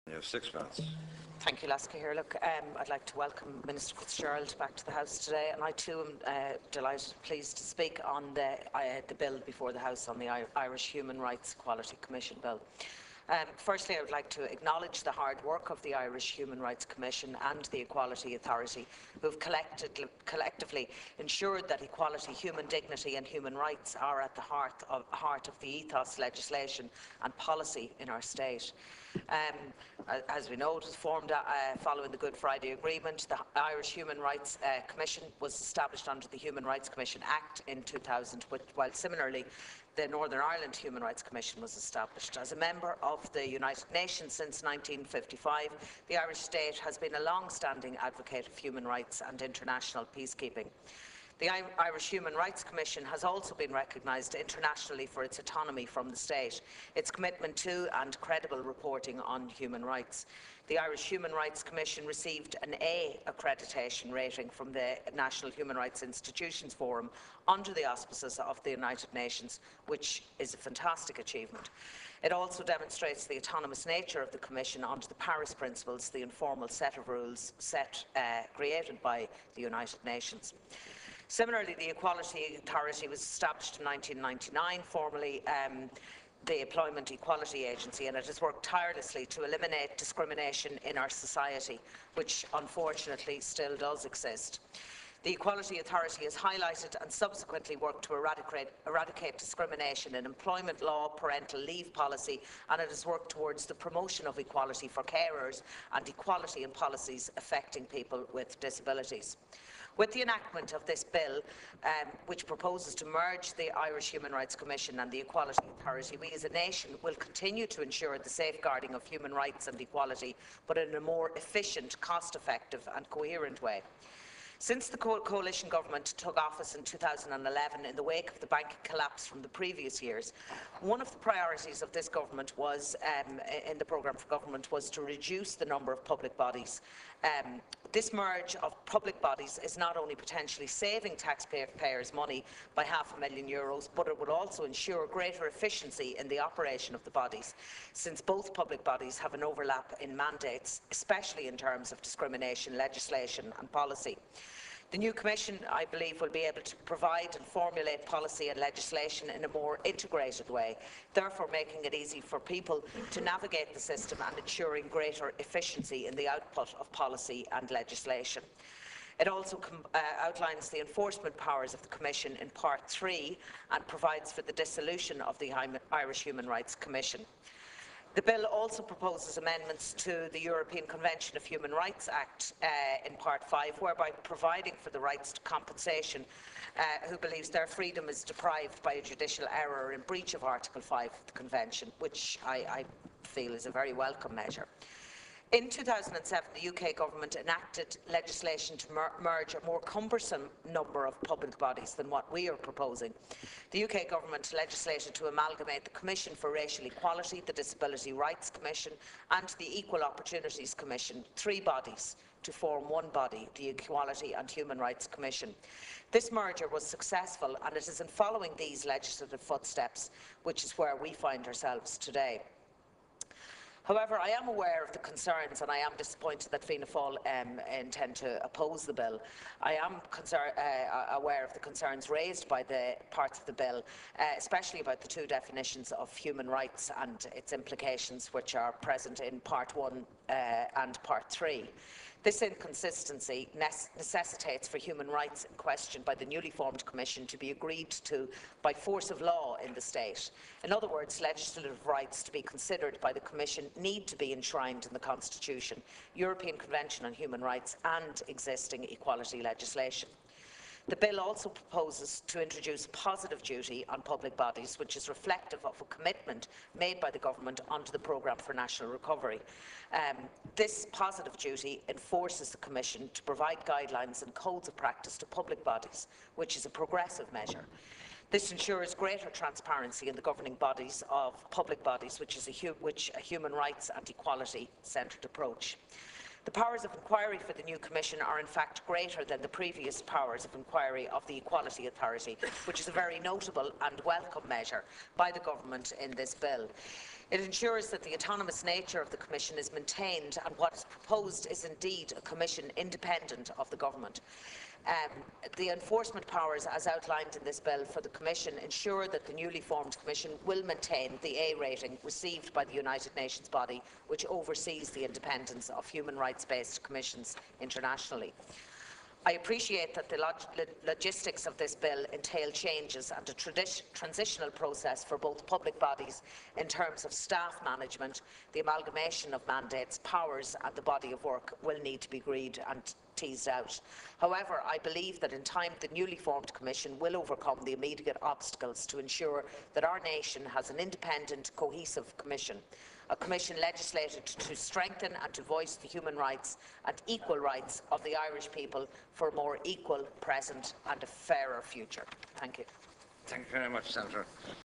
You have 6 minutes. Thank you, Laska here. Look, I'd like to welcome Minister Fitzgerald back to the House today, and I too am delighted, pleased to speak on the bill before the House on the Irish Human Rights Equality Commission bill. Firstly, I would like to acknowledge the hard work of the Irish Human Rights Commission and the Equality Authority, who have collectively ensured that equality, human dignity and human rights are at the heart of the ethos, legislation and policy in our state. As we know, it was formed following the Good Friday Agreement. The Irish Human Rights Commission was established under the Human Rights Commission Act in 2000, while similarly the Northern Ireland Human Rights Commission was established. As a member of the United Nations since 1955, the Irish state has been a long-standing advocate of human rights and international peacekeeping. The Irish Human Rights Commission has also been recognised internationally for its autonomy from the state, its commitment to and credible reporting on human rights. The Irish Human Rights Commission received an A accreditation rating from the National Human Rights Institutions Forum under the auspices of the United Nations, which is a fantastic achievement. It also demonstrates the autonomous nature of the Commission under the Paris Principles, the informal set of rules created by the United Nations. Similarly, the Equality Authority was established in 1999, formally the Employment Equality Agency, and it has worked tirelessly to eliminate discrimination in our society, which unfortunately still does exist. The Equality Authority has highlighted and subsequently worked to eradicate discrimination in employment law, parental leave policy, and it has worked towards the promotion of equality for carers and equality in policies affecting people with disabilities. With the enactment of this bill, which proposes to merge the Irish Human Rights Commission and the Equality Authority, we as a nation will continue to ensure the safeguarding of human rights and equality, but in a more efficient, cost-effective and coherent way. Since the coalition government took office in 2011 in the wake of the banking collapse from the previous years, one of the priorities of this government was, in the programme for government, was to reduce the number of public bodies. This merge of public bodies is not only potentially saving taxpayers money by €500,000, but it would also ensure greater efficiency in the operation of the bodies, since both public bodies have an overlap in mandates, especially in terms of discrimination legislation and policy. The new Commission, I believe, will be able to provide and formulate policy and legislation in a more integrated way, therefore making it easy for people to navigate the system and ensuring greater efficiency in the output of policy and legislation. It also outlines the enforcement powers of the Commission in Part 3 and provides for the dissolution of the Irish Human Rights Commission. The bill also proposes amendments to the European Convention of Human Rights Act in Part 5, whereby providing for the rights to compensation who believes their freedom is deprived by a judicial error in breach of Article 5 of the Convention, which I feel is a very welcome measure. In 2007, the UK government enacted legislation to merge a more cumbersome number of public bodies than what we are proposing. The UK government legislated to amalgamate the Commission for Racial Equality, the Disability Rights Commission and the Equal Opportunities Commission, three bodies, to form one body, the Equality and Human Rights Commission. This merger was successful, and it is in following these legislative footsteps which is where we find ourselves today. However, I am aware of the concerns, and I am disappointed that Fianna Fáil intend to oppose the bill. I am aware of the concerns raised by the parts of the bill, especially about the two definitions of human rights and its implications, which are present in Part 1 and Part 3. This inconsistency necessitates for human rights in question by the newly formed Commission to be agreed to by force of law in the state. In other words, legislative rights to be considered by the Commission need to be enshrined in the Constitution, European Convention on Human Rights and existing equality legislation. The bill also proposes to introduce a positive duty on public bodies, which is reflective of a commitment made by the government under the Programme for National Recovery. This positive duty enforces the Commission to provide guidelines and codes of practice to public bodies, which is a progressive measure. This ensures greater transparency in the governing bodies of public bodies, which is a human rights and equality-centred approach. The powers of inquiry for the new Commission are in fact greater than the previous powers of inquiry of the Equality Authority, which is a very notable and welcome measure by the Government in this bill. It ensures that the autonomous nature of the Commission is maintained and what is proposed is indeed a Commission independent of the Government. The enforcement powers as outlined in this bill for the Commission ensure that the newly formed Commission will maintain the A rating received by the United Nations body which oversees the independence of human rights-based commissions internationally. I appreciate that the logistics of this bill entail changes and a transitional process for both public bodies in terms of staff management. The amalgamation of mandates, powers and the body of work will need to be agreed and teased out. However, I believe that in time the newly formed Commission will overcome the immediate obstacles to ensure that our nation has an independent, cohesive Commission. A Commission legislated to strengthen and to voice the human rights and equal rights of the Irish people for a more equal present and a fairer future. Thank you. Thank you very much, Senator.